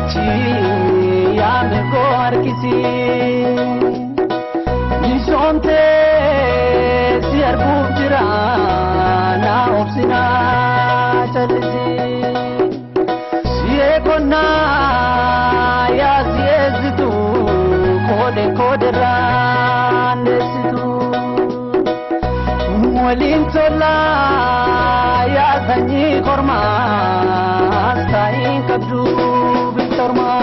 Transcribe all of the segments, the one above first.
achi yaame koo harkisi nishoomte si arguuf jira na obsina chalisi si'ee konnaa yaa si'eessitu koode raan deessitu waliin tolaa yaa sanyii kormaas taa'iin qabdu bittormaa.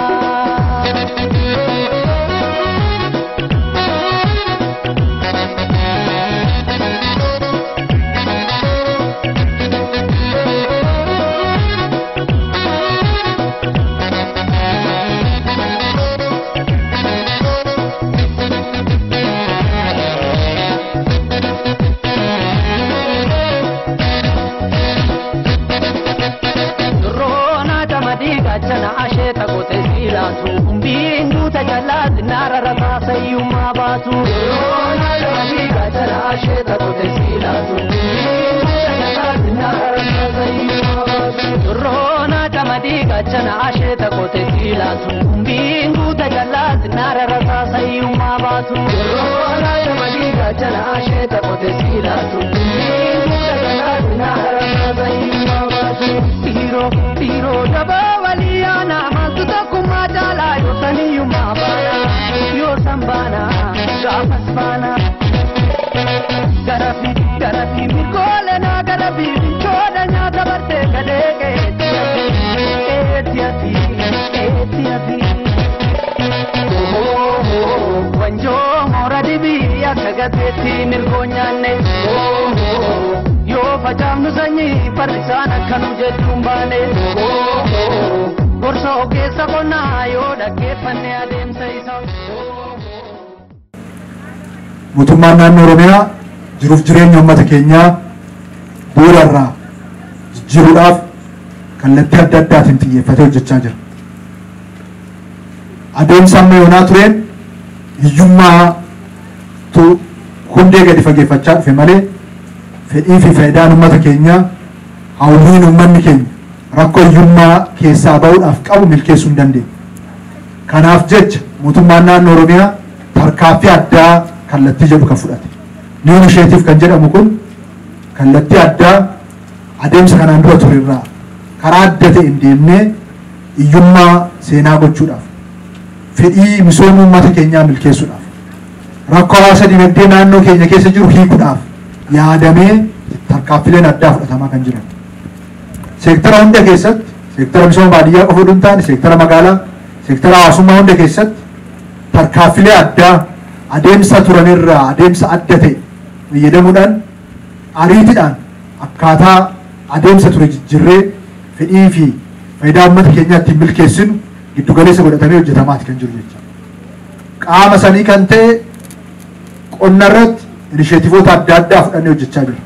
Chana asheta kote silatu bindu tajalat nara rasa sayuma batu rona jadiga chana asheta kote silatu bindu tajalat nara rasa sayuma batu rona jamadiga chana asheta kote silatu bindu tajalat nara rasa sayuma batu rona jamadiga chana asheta kote silatu bindu tajalat nara rasa sayuma batu tiro daba Yana masuta kumajala yo taniyu mabana yo sambana gafasbana garafi mikole na garafi choda nya dabarte kadeke etiati wanjo moradibi akagati nirgonyane yo fajamnu sanyi parisana kanu jetumbane Gorsa oke sakona yo dake panne adem saisa Mootummaan naannoo Oromiyaa jiruuf jireenya uummata keenyaa bu'uurarraa jijjiiruudhaaf kallattii adda addaatiin xiyyeeffatee hojjechaa jira. Adeemsa amma yoonaa tureen hiyyummaatu hundee gadi fageeffachaa dhufe malee fedhii fi faayidaan uummata keenyaa hawwiin uummanni keenya rakkoo hiyyummaa keessaa ba'uudhaaf qabu milkeessuu hin dandeenye. Kanaaf jecha mootummaan naannoo Oromiyaa tarkaanfii addaa kallattii jedhu kan fudhate. New Initiative kan jedhamu kun kallattii addaa adeemsa kanaan dura ture irraa karaa adda ta'een deemnee hiyyummaa seenaa gochuudhaaf fedhii misooma uummata keenyaa milkeessuudhaaf rakkoo hawaasa dinagdee naannoo keenya keessa jiru hiikuudhaaf yaadamee tarkaanfileen addaa fudhatamaa kan jiran. Seektara hunda keessatti seektara misooma baadiyyaa qofa osoo hin taane seektara magaalaa seektara hawaasummaa hunda keessatti tarkaanfilee addaa adeemsa turanirraa adeemsa adda ta'e fayyadamuudhaan ariitiidhaan akkaataa adeemsa ture jijjiirree fedhii fi faayidaa uummata keenyaa ittiin milkeessinu giddu galeessa godhatamee hojjetamaati kan jiru jecha. Qaama sanii kan ta'e qonna irratti inisheetiivoota adda addaa fudhannee hojjechaa jira.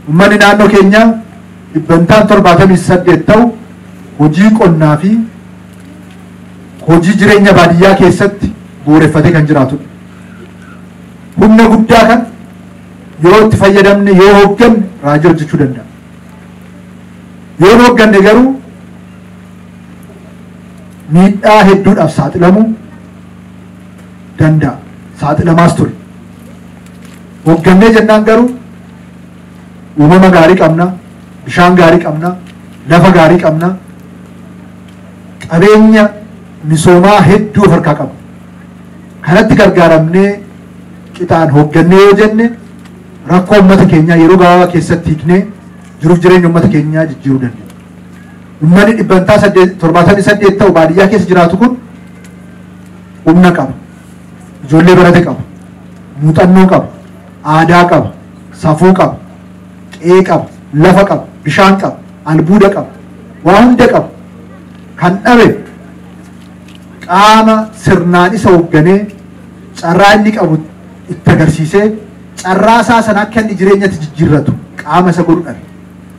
Uummanni naannoo keenyaa dhibbantaan 78 ta'u hojii qonnaa fi hojii jireenya baadiyyaa keessatti bu'uureffatee kan jiraatudha. Humna guddaa kan yoo itti fayyadamne yoo hoogganne raajii hojjechuu danda'a. Yoo hoogganne garuu miidhaa hedduudhaaf saaxilamuu danda'a. Saaxilamaas ture. Hooggannee jennaan garuu uumama gaarii qabna, bishaan gaarii qabna, lafa gaarii qabna, qabeenya misoomaa hedduu of harkaa qabna. Kanatti gargaaramnee qixaan hooggannee yoo jenne rakkoo uummata keenyaa yeroo gabaabaa keessatti hiiknee jiruuf jireenya uummata keenyaa jijjiiruu dandeenya. Uummanni dhibbantaa 78 ta'u baadiyyaa keessa jiraatu kun humna qaba, ijoollee barate qaba, muuxannoo qaba, aadaa qaba, safuu qaba, qe'ee qaba, lafa qaba, bishaan qaba, albuuda qaba, waa hunda qaba. Kan dhabe qaama sirnaan isa hoogganee carraa inni qabu itti agarsiisee carraa isaa sana akka inni jireenyatti jijjiirratu qaama isa godhu dhabe.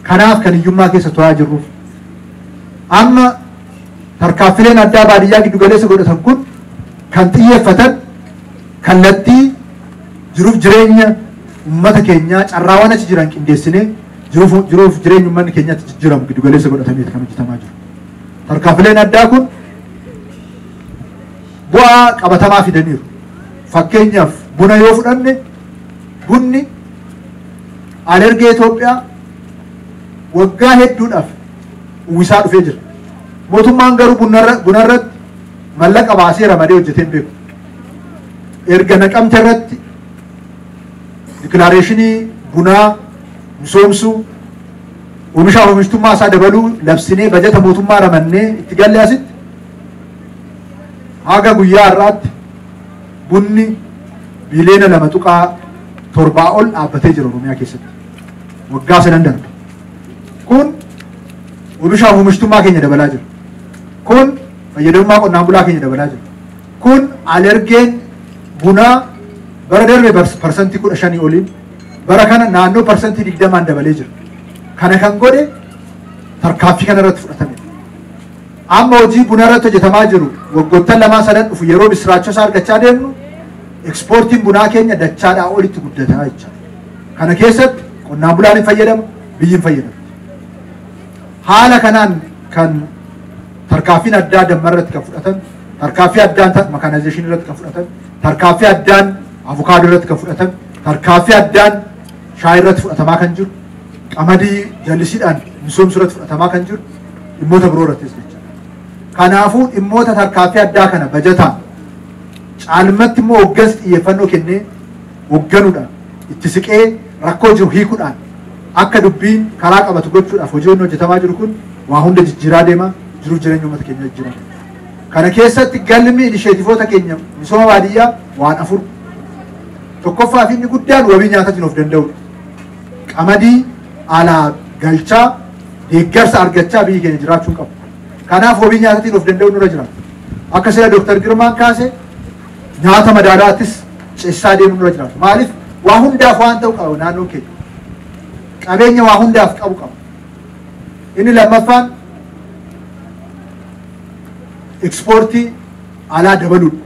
Kanaaf kan hiyyummaa keessa turaa jirruuf amma tarkaanfileen addaa baadiyyaa giddu galeessa godhatan kun kan xiyyeeffatan kallattii jiruuf jireenya uummata keenyaa carraawwan achi jiran qindeessinee jiruuf jireenya uummanni keenyaatti jijjiiramu giddu galeessa godhatameeti kan hojjetamaa jiru. Tarkaanfileen addaa kun bu'aa qabatamaa fidaniiru. Fakkeenyaaf buna yoo fudhanne bunni alergee Itoophiyaa waggaa hedduudhaaf uwwisaa dhufee jira. Mootummaan garuu bunarratti mallaqa baasee ramadee hojjetee hin beeku. Erga Naqamte irratti dikilaareeshinii bunaa misoomsuu oomishaa oomishtummaa isaa dabaluu labsinee bajeta mootummaa ramannee itti galle asitti haga guyyaa har'aatti bunni biiliyoona 2.7 ol dhaabbatee jira Oromiyaa keessatti waggaa sadan darbe. Kun oomishaa oomishtummaa keenya dabalaa jira. Kun fayyadamummaa qonnaan bulaa keenya dabalaa jira. Kun alergeen bunaa bara darbe parsantii 15 oliin bara kana naannoo parsantii 20 dabalee jira. Kana kan godhe tarkaanfii kana irratti fudhatame. Amma hojii buna irratti hojjetamaa jiru waggoottan 2-3 dhufu yeroo misiraachoo isaa argachaa deemnu ekspoortiin bunaa keenya dachaadhaa olitti guddataa jecha. Kana keessatti qonnaan bulaan hin fayyadamu, biyyi hin fayyadamu. Haala kanaan kan tarkaanfiin addaa damma irratti kan fudhatan, tarkaanfii addaan makaanaayizeshinii irratti kan fudhatan, tarkaanfii addaan avukaadoo irratti kan fudhatan, tarkaanfii addaan shaayii irratti fudhatamaa kan jiru, qamadii jallisiidhaan misoomsuu irratti fudhatamaa kan jiru, dhimmoota biroo irrattis jecha. Kanaafuu dhimmoota tarkaanfii addaa kana bajataan caalmatti immoo hoggansi xiyyeeffannoo kennee hogganuudhaan itti siqee rakkoo jiru hiikuudhaan akka dubbiin karaa qabatu gochuudhaaf hojiin hojjetamaa jiru kun waa hunda jijjiiraa deema jiruuf jireenya uummata keenya jijjiirama. Kana keessatti galmi inisheetifoota keenya misooma baadiyyaa waan 4. Tokkoffaa fi inni guddaan wabii nyaataatiin of danda'udha. Qamadii alaa galchaa deeggarsa argachaa biyyi keenya jiraachuu qabu. Kanaaf wabii nyaataatiin of danda'u nurra jira. Akka sila Dr. Girmaan kaase nyaata madaalaattis ceessaa deemu nurra jira. Maaliif waa hundaaf waan ta'u qaba naannoo keenya. Qabeenya waa hundaaf qabu qaba. Inni lammaffaan ekspoortii alaa dabaluudha.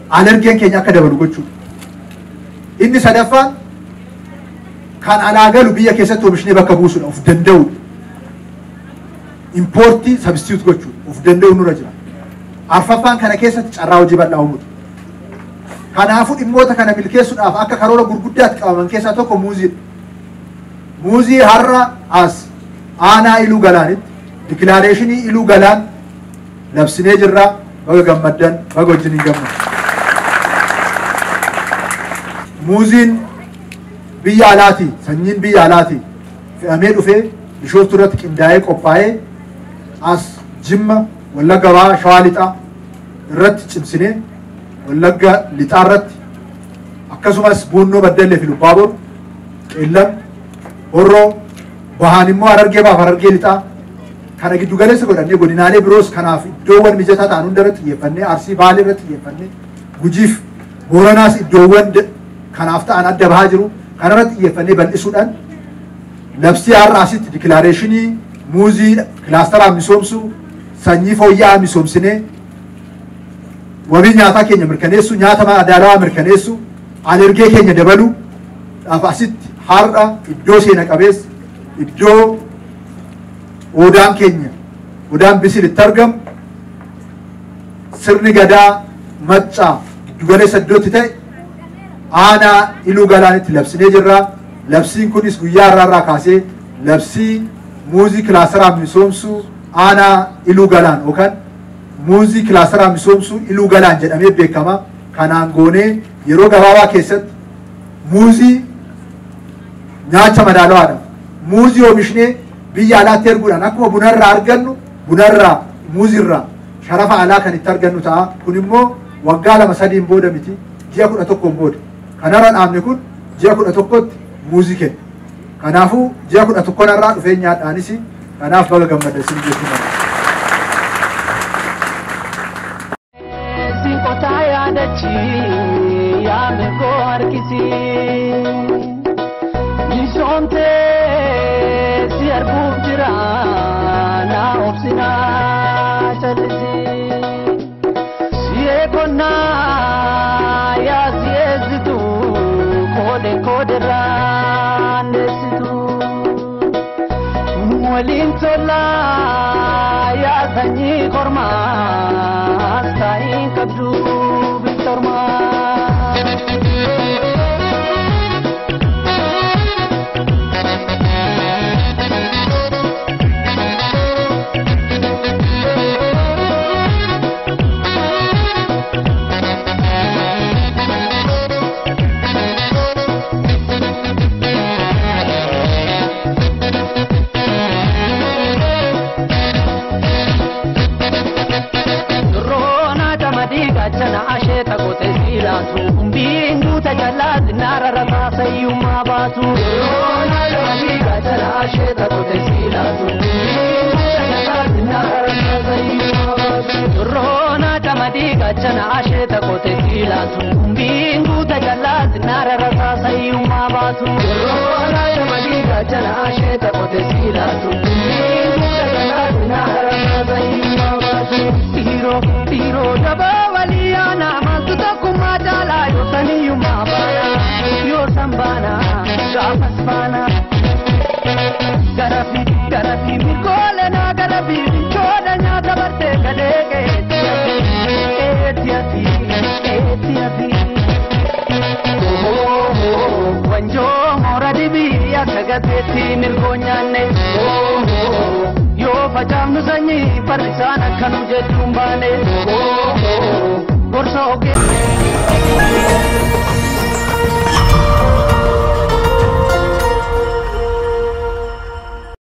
Alergeen keenya akka dabalu gochuudha. Inni sadaffaan kan alaa galu biyya keessatti oomishnee bakka buusuudha of danda'uudha. Importii substitute gochuudha of danda'u nurra jira. Arfaffaan kana keessatti carraa hojii bal'aa uumuudha. Kanaafuu dhimmoota kana milkeessuudhaaf akka karoora gurguddaatti qabaman keessaa tokko muuziidha. Muuzii har'a as aanaa Iluu Galaanitti dikilaareeshinii Iluu Galaan labsinee jirra. Baga gammaddan baga wajjin hin gammaddan. Muuziin biyya alaati sanyiin biyya alaati fe'amee dhufee Bishooftuu irratti qindaa'ee qophaa'ee as Jimma Wallagga Bahaa Shawaa Lixaa irratti cimsinee Wallagga Lixaa irratti akkasumas Buunnoo Baddellee fi Lubbaaboor Qeellam Horroo Bahaan immoo Harargee Bahaa Harargee Lixaa kana giddu galeessa godhannee godinaalee biroos kanaaf iddoowwan mijataa ta'an hunda irratti xiyyeeffannee Arsii Baalee irratti xiyyeeffannee Gujiif Booranaas iddoowwan kanaaf ta'an adda bahaa jiru kana irratti xiyyeeffannee bal'isuudhaan labsii har'a asitti dikilaareeshinii muuzii kilaasteraa misoomsuu sanyii fooyya'aa misoomsinee wabii nyaataa keenya mirkaneessuu nyaata madaalawaa mirkaneessuu alergee keenya dabaluu dhaaf asitti har'a iddoo seena qabeessa iddoo odaan keenya odaan bisil itti argamu sirni gadaa maccaa giddugaleessa iddootti ta'e aanaa Iluu Galaanitti labsinee jirra. Labsiin kunis guyyaa irraa kaasee labsii muuzii kilaasteraa misoomsuu aanaa Iluu Galaan yookaan muuzii kilaasteraa misoomsuu Iluu Galaan jedhamee beekama. Kanaan goonee yeroo gabaabaa keessatti muuzii nyaacha madaalawaadha. Muuzii oomishnee biyya alaatti erguudhaan akkuma bunarraa argannu bunarraa muuziirraa sharafa alaa kan itti argannu ta'a. Kun immoo waggaa 2-3 booda miti ji'a 11 booda. Kanarra dhaabne kun ji'a 11tti muuzii kenna. Kanaafuu ji'a 11 irraa dhufee nyaadhaanis kanaaf baga gammaddan isin jechuudha. Sinqotaa yaadachi yaame koo harkisi misoomtee si arguuf jira naa obsinaa callisi si eegonnaa yaa si eegsitu koode raan deessitu waliin tollaa yaa sanyii kormaa saayiin qabdu bittormaa. Gachana asheta kote silatu bindu tajalat nara rata sayyuma batu Rona yami gachana asheta kote silatu bindu tajalat nara rata sayyuma batu Rona tamadi gachana asheta kote silatu bindu tajalat nara rata sayyuma batu Rona tamadi gachana asheta kote silatu bindu tajalat nara rata sayyuma batu Tiro tiro jaba Waliyana mantuta kumajala yo taniyu mabana yo sambana gamasfana garafi garafi mikole na garafi choda nya dabarte kadege etiati etiati wanjo moradibi ya sagati mirgonyane yo fajamnu sanyi parisana kanu jetumbane Por so que